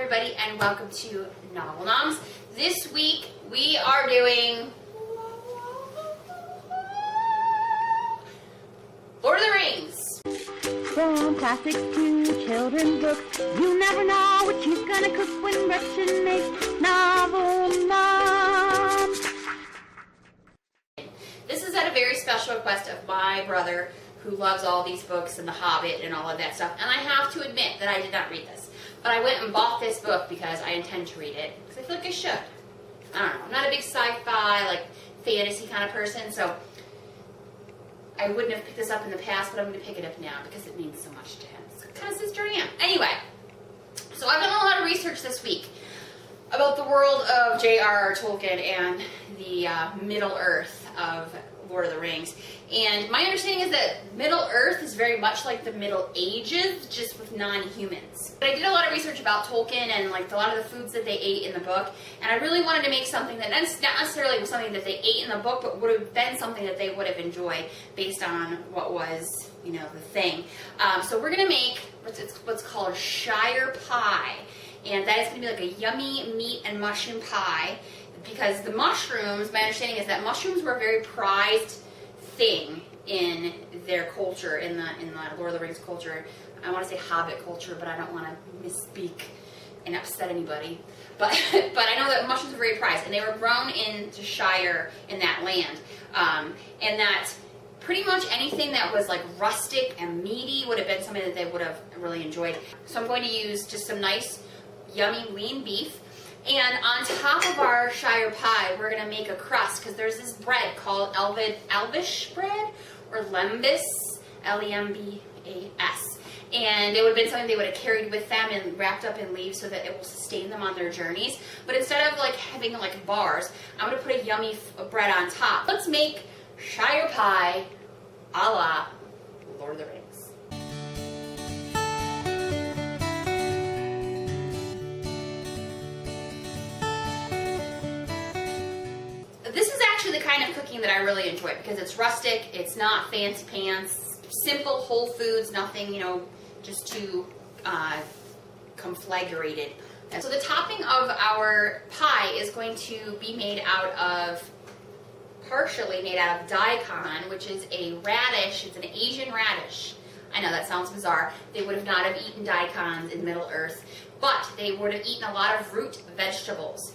everybody, and welcome to Noms. This week we are doing Lord of the Rings. From classics to children's books, you never know what she's gonna cook when Gretchen makes novel moms. This is at a very special request of my brother, who loves all these books and The Hobbit and all of that stuff. And I have to admit that I did not read this. But I went and bought this book because I intend to read it. Because I feel like I should. I don't know. I'm not a big sci-fi, like, fantasy kind of person. So I wouldn't have picked this up in the past, but I'm going to pick it up now because it means so much to him. It's kind of sister I am. Anyway, so I've done a lot of research this week about the world of J.R.R. Tolkien and the Middle Earth of Lord of the Rings. And my understanding is that Middle Earth is very much like the Middle Ages, just with non-humans. But I did a lot of research about Tolkien and like a lot of the foods that they ate in the book, and I really wanted to make something that not necessarily was something that they ate in the book, but would have been something that they would have enjoyed based on what was, you know, the thing. So we're gonna make what's called Shire pie, and that is gonna be like a yummy meat and mushroom pie. Because the mushrooms, my understanding is that mushrooms were a very prized thing in their culture, in the Lord of the Rings culture. I want to say Hobbit culture, but I don't want to misspeak and upset anybody. But I know that mushrooms were very prized, and they were grown into Shire in that land, and that pretty much anything that was like rustic and meaty would have been something that they would have really enjoyed. So I'm going to use just some nice, yummy lean beef. And on top of our Shire pie, we're going to make a crust, because there's this bread called Elvish bread, or Lembas, Lembas. And it would have been something they would have carried with them and wrapped up in leaves so that it will sustain them on their journeys. But instead of like having like bars, I'm going to put a yummy bread on top. Let's make Shire pie a la Lord of the Rings. This is actually the kind of cooking that I really enjoy because it's rustic, it's not fancy pants, simple whole foods, nothing, you know, just too conflagrated. And so the topping of our pie is going to be partially made out of daikon, which is a radish. It's an Asian radish. I know that sounds bizarre. They would have not have eaten daikons in Middle Earth, but they would have eaten a lot of root vegetables.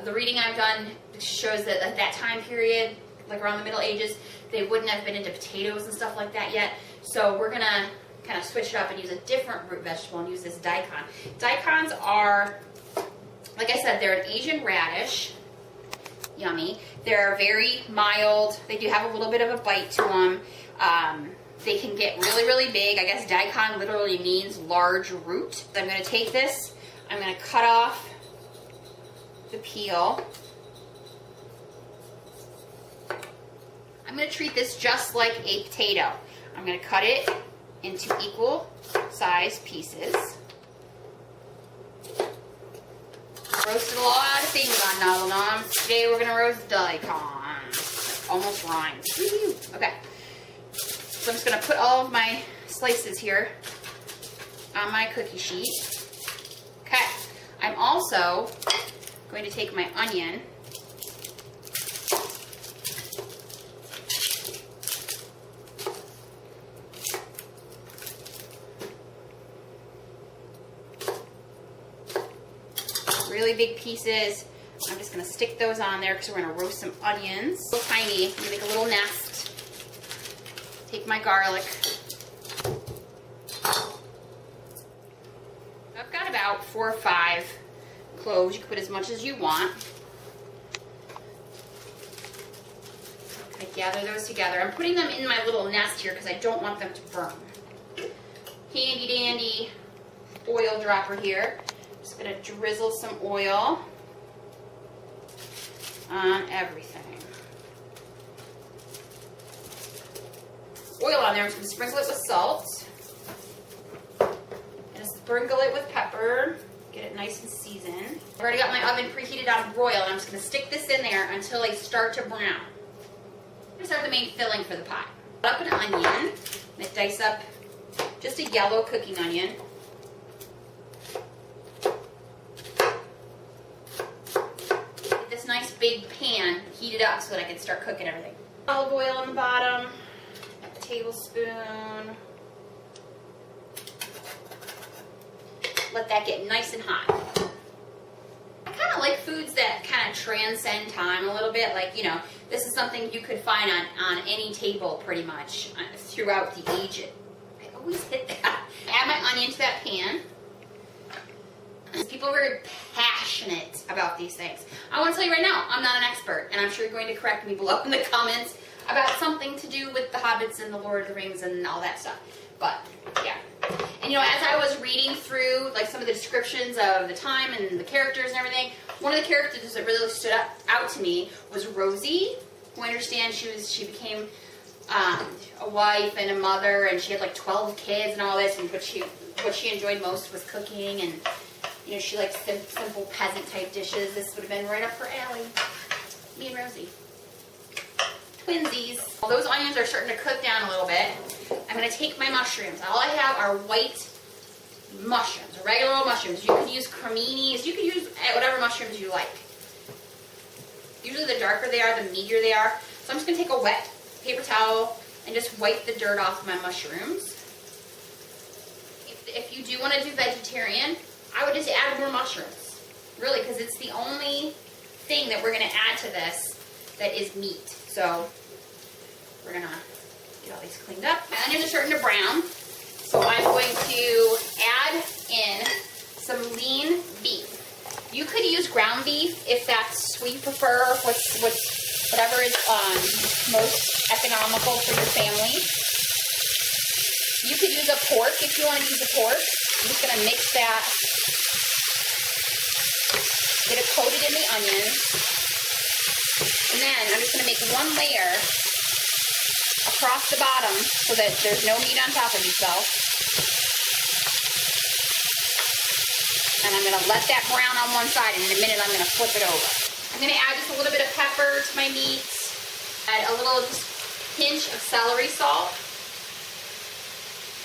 The reading I've done shows that at that time period, like around the Middle Ages, they wouldn't have been into potatoes and stuff like that yet. So we're going to kind of switch it up and use a different root vegetable and use this daikon. Daikons are, like I said, they're an Asian radish. Yummy. They're very mild. They do have a little bit of a bite to them. They can get really, really big. I guess daikon literally means large root. So I'm going to take this, I'm going to cut off the peel. I'm going to treat this just like a potato. I'm going to cut it into equal size pieces. Roasted a lot of things on Novel Noms. Today we're going to roast daikon. Almost rhymes. Okay. So I'm just going to put all of my slices here on my cookie sheet. Okay. I'm also going to take my onion . Really big pieces. I'm just going to stick those on there because we're going to roast some onions. So tiny. I'm going to make a little nest. Take my garlic. I've got about 4 or 5 cloves. You can put as much as you want. I gather those together. I'm putting them in my little nest here because I don't want them to burn. Handy dandy oil dropper here. Just going to drizzle some oil on everything. Oil on there. I'm just going to sprinkle it with salt. And sprinkle it with pepper. Get it nice and seasoned. I've already got my oven preheated on broil, and I'm just going to stick this in there until they start to brown. Just have the main filling for the pie. Cut up an onion. I'm going to dice up just a yellow cooking onion. big pan heated up so that I could start cooking everything. Olive oil on the bottom, a tablespoon. Let that get nice and hot. I kind of like foods that kind of transcend time a little bit. Like, you know, this is something you could find on any table pretty much throughout the ages. I always hit that. Add my onion to that pan. People are very passionate about these things. I want to tell you right now, I'm not an expert, and I'm sure you're going to correct me below in the comments about something to do with the Hobbits and the Lord of the Rings and all that stuff. But, yeah. And you know, as I was reading through like some of the descriptions of the time and the characters and everything, one of the characters that really stood out to me was Rosie, who I understand she became a wife and a mother, and she had like 12 kids and all this, and what she enjoyed most was cooking, and you know, she liked simple peasant type dishes. This would have been right up her alley. Me and Rosie. Twinsies. Well, those onions are starting to cook down a little bit. I'm going to take my mushrooms. All I have are white mushrooms, regular old mushrooms. You can use creminis. You can use whatever mushrooms you like. Usually the darker they are, the meatier they are. So I'm just going to take a wet paper towel and just wipe the dirt off my mushrooms. If you do want to do vegetarian, I would just add more mushrooms. Really, because it's the only thing that we're going to add to this that is meat. So we're going to get all these cleaned up. My onions are starting to brown. So I'm going to add in some lean beef. You could use ground beef if that's what you prefer, whatever is most economical for your family. You could use a pork if you want to use a pork. I'm just going to mix that, get it coated in the onions, and then I'm just going to make one layer across the bottom so that there's no meat on top of itself. And I'm going to let that brown on one side, and in a minute I'm going to flip it over. I'm going to add just a little bit of pepper to my meat, add a little just pinch of celery salt.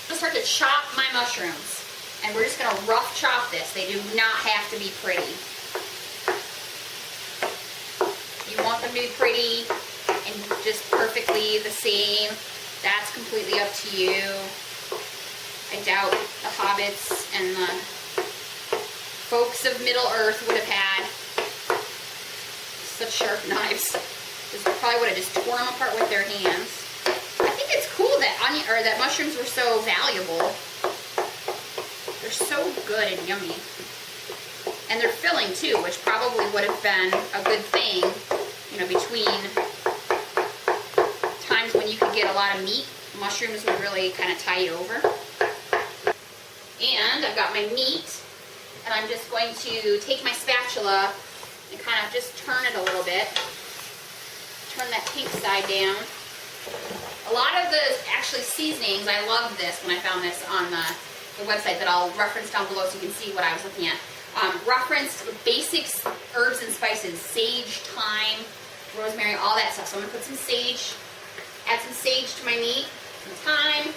I'm going to start to chop my mushrooms, and we're just going to rough chop this. They do not have to be pretty. You want them to be pretty and just perfectly the same. That's completely up to you. I doubt the hobbits and the folks of Middle Earth would have had such sharp knives. They probably would have just torn them apart with their hands. I think it's cool that mushrooms were so valuable. They're so good and yummy. And they're filling too, which probably would have been a good thing, you know, between times when you could get a lot of meat. Mushrooms would really kind of tie you over. And I've got my meat, and I'm just going to take my spatula and kind of just turn it a little bit. Turn that pink side down. A lot of the actually seasonings, I loved this when I found this on the website that I'll reference down below so you can see what I was looking at. Referenced basics, herbs and spices, sage, thyme, rosemary, all that stuff. So I'm going to put some sage, add some sage to my meat, some thyme.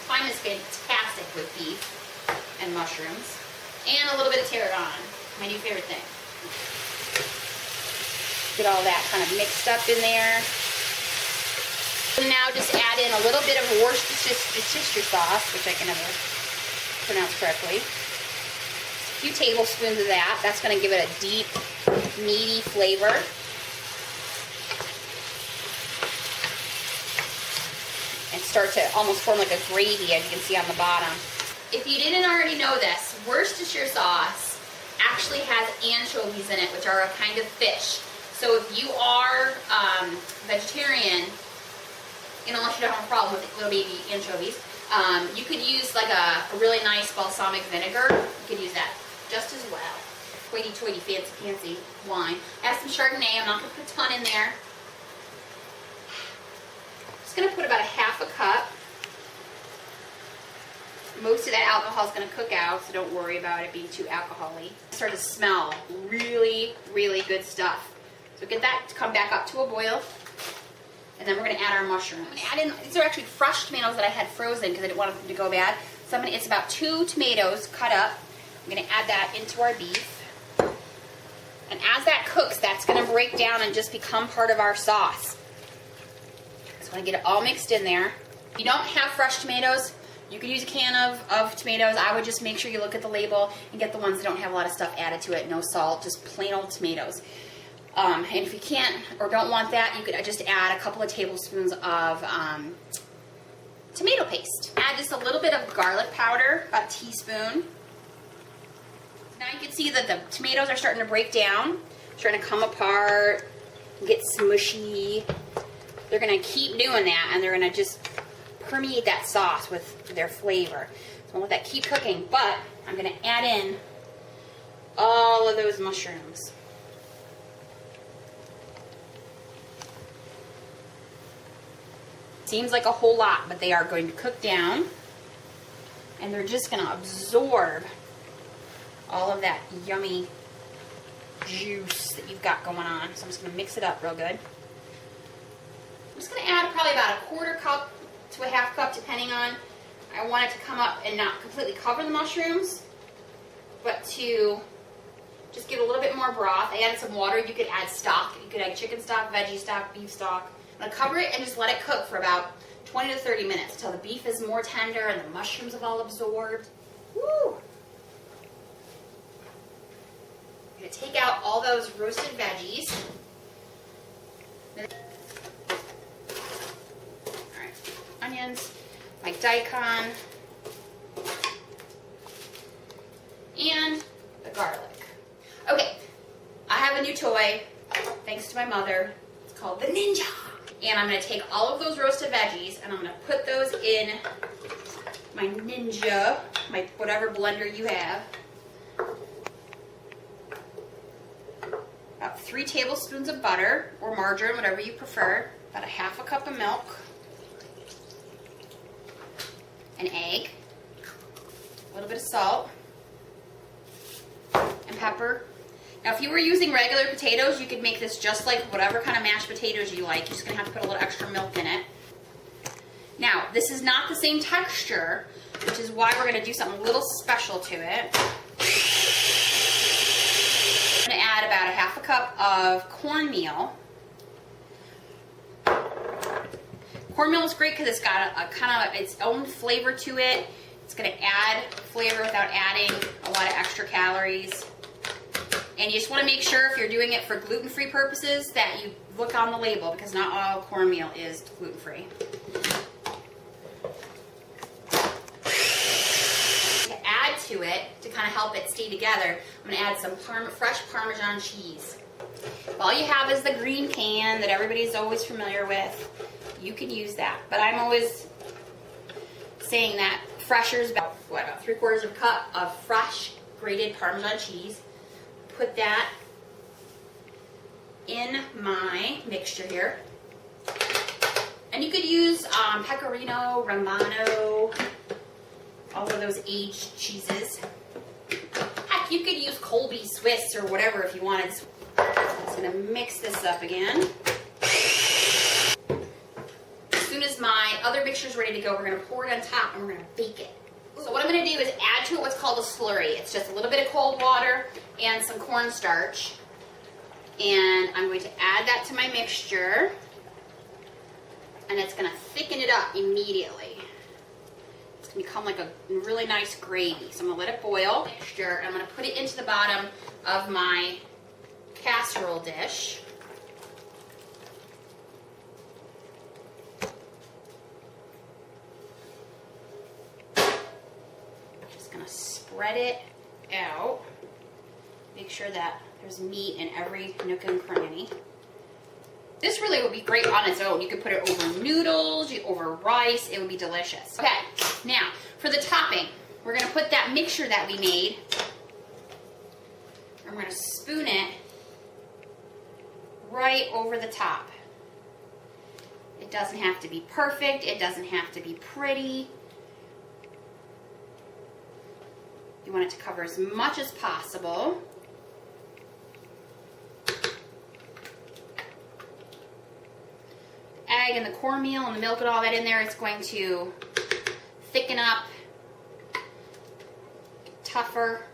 Thyme is fantastic with beef and mushrooms. And a little bit of tarragon, my new favorite thing. Get all that kind of mixed up in there. And now just add in a little bit of Worcestershire sauce, which I can never pronounce correctly. A few tablespoons of that. That's going to give it a deep, meaty flavor. And start to almost form like a gravy, as you can see on the bottom. If you didn't already know this, Worcestershire sauce actually has anchovies in it, which are a kind of fish. So if you are vegetarian, and unless you don't have a problem with little baby anchovies, you could use like a really nice balsamic vinegar. You could use that just as well. Hoity-toity, fancy wine. I have some Chardonnay. I'm not going to put a ton in there. Just going to put about a half a cup. Most of that alcohol is going to cook out, so don't worry about it being too alcohol-y. Start to smell really, really good stuff. So get that to come back up to a boil. And then we're going to add our mushrooms. I'm going to add in, these are actually fresh tomatoes that I had frozen because I didn't want them to go bad. So it's about 2 tomatoes cut up. I'm going to add that into our beef. And as that cooks, that's going to break down and just become part of our sauce. So I want to get it all mixed in there. If you don't have fresh tomatoes, you could use a can of tomatoes. I would just make sure you look at the label and get the ones that don't have a lot of stuff added to it. No salt, just plain old tomatoes. And if you can't or don't want that, you could just add a couple of tablespoons of tomato paste. Add just a little bit of garlic powder, about a teaspoon. Now you can see that the tomatoes are starting to break down, starting to come apart, get smushy. They're going to keep doing that, and they're going to just permeate that sauce with their flavor. So I'll let that keep cooking, but I'm going to add in all of those mushrooms. Seems like a whole lot, but they are going to cook down, and they're just going to absorb all of that yummy juice that you've got going on. So I'm just going to mix it up real good. I'm just going to add probably about a quarter cup to a half cup, depending on. I want it to come up and not completely cover the mushrooms, but to just give a little bit more broth. I added some water. You could add stock. You could add chicken stock, veggie stock, beef stock. I'm going to cover it and just let it cook for about 20 to 30 minutes until the beef is more tender and the mushrooms have all absorbed. Woo! I'm going to take out all those roasted veggies. Alright, onions, my daikon, and the garlic. Okay, I have a new toy, thanks to my mother. It's called the Ninja. And I'm going to take all of those roasted veggies and I'm going to put those in my Ninja, my whatever blender you have. About 3 tablespoons of butter or margarine, whatever you prefer. About a half a cup of milk. An egg. A little bit of salt. And pepper. Now, if you were using regular potatoes, you could make this just like whatever kind of mashed potatoes you like. You're just going to have to put a little extra milk in it. Now, this is not the same texture, which is why we're going to do something a little special to it. I'm going to add about a half a cup of cornmeal. Cornmeal is great because it's got a kind of its own flavor to it. It's going to add flavor without adding a lot of extra calories. And you just want to make sure if you're doing it for gluten-free purposes that you look on the label because not all cornmeal is gluten-free. To add to it, to kind of help it stay together, I'm going to add some fresh Parmesan cheese. If all you have is the green can that everybody's always familiar with, you can use that. But I'm always saying that fresher is about 3/4 of a cup of fresh grated Parmesan cheese. Put that in my mixture here. And you could use Pecorino, Romano, all of those aged cheeses. Heck, you could use Colby Swiss or whatever if you wanted. I'm just going to mix this up again. As soon as my other mixture is ready to go, we're going to pour it on top and we're going to bake it. So what I'm going to do is add to it what's called a slurry. It's just a little bit of cold water and some cornstarch. And I'm going to add that to my mixture. And it's going to thicken it up immediately. It's going to become like a really nice gravy. So I'm going to let it boil. Mixture, and I'm going to put it into the bottom of my casserole dish. Spread it out. Make sure that there's meat in every nook and cranny. This really would be great on its own. You could put it over noodles, over rice. It would be delicious. Okay, now for the topping, we're going to put that mixture that we made, and we're going to spoon it right over the top. It doesn't have to be perfect. It doesn't have to be pretty. You want it to cover as much as possible. The egg and the cornmeal and the milk and all that in there, it's going to thicken up, get tougher,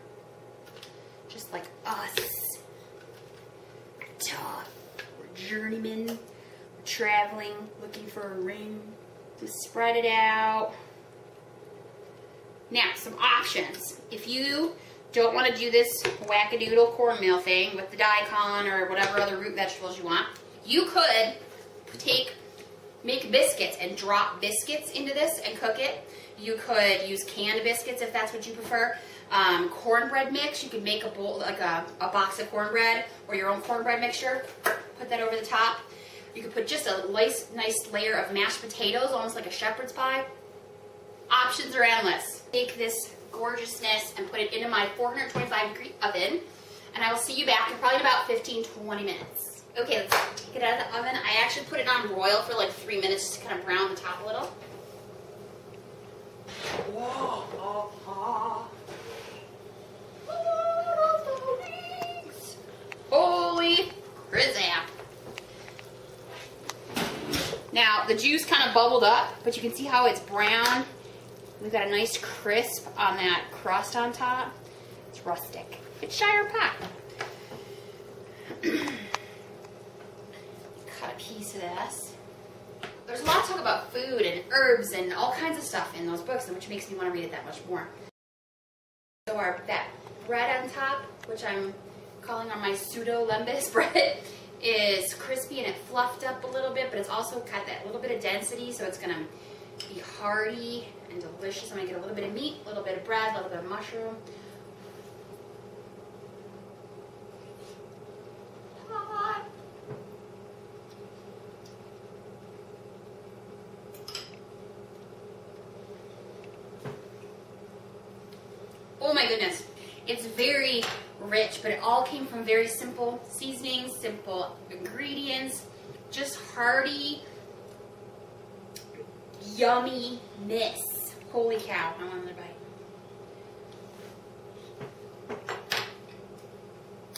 just like us. we're journeymen, we're traveling, looking for a ring. Just spread it out. Now, some options. If you don't want to do this wackadoodle cornmeal thing with the daikon or whatever other root vegetables you want, you could make biscuits and drop biscuits into this and cook it. You could use canned biscuits if that's what you prefer. Cornbread mix, you could make a bowl, like a box of cornbread or your own cornbread mixture. Put that over the top. You could put just a nice layer of mashed potatoes, almost like a shepherd's pie. Options are endless. Take this gorgeousness and put it into my 425 degree oven, and I will see you back in probably about 15-20 minutes. Okay, let's take it out of the oven. I actually put it on broil for like 3 minutes just to kind of brown the top a little. Holy crizzap. Now, the juice kind of bubbled up, but you can see how it's brown. We've got a nice crisp on that crust on top. It's rustic. It's Shire pie. Cut a piece of this. There's a lot of talk about food and herbs and all kinds of stuff in those books, which makes me want to read it that much more. So that bread on top, which I'm calling on my pseudo lembas bread, is crispy and it fluffed up a little bit, but it's also got that little bit of density, so it's going to be hearty and delicious. I'm going to get a little bit of meat, a little bit of bread, a little bit of mushroom. Oh my goodness. It's very rich, but it all came from very simple seasonings, simple ingredients, just hearty yumminess. Holy cow, I want another bite.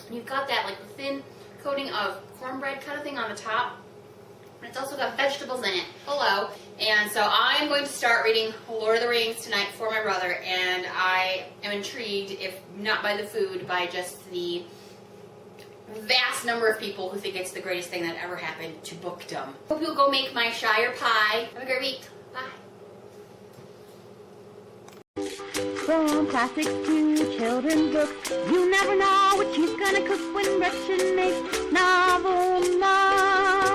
And you've got that like thin coating of cornbread kind of thing on the top. And it's also got vegetables in it. Hello. And so I'm going to start reading Lord of the Rings tonight for my brother, and I am intrigued, if not by the food, by just the vast number of people who think it's the greatest thing that ever happened to bookdom. Hope you'll go make my Shire pie. Have a great week. Bye. From classics to children's books, you never know what she's gonna cook when Gretchen makes novel Noms.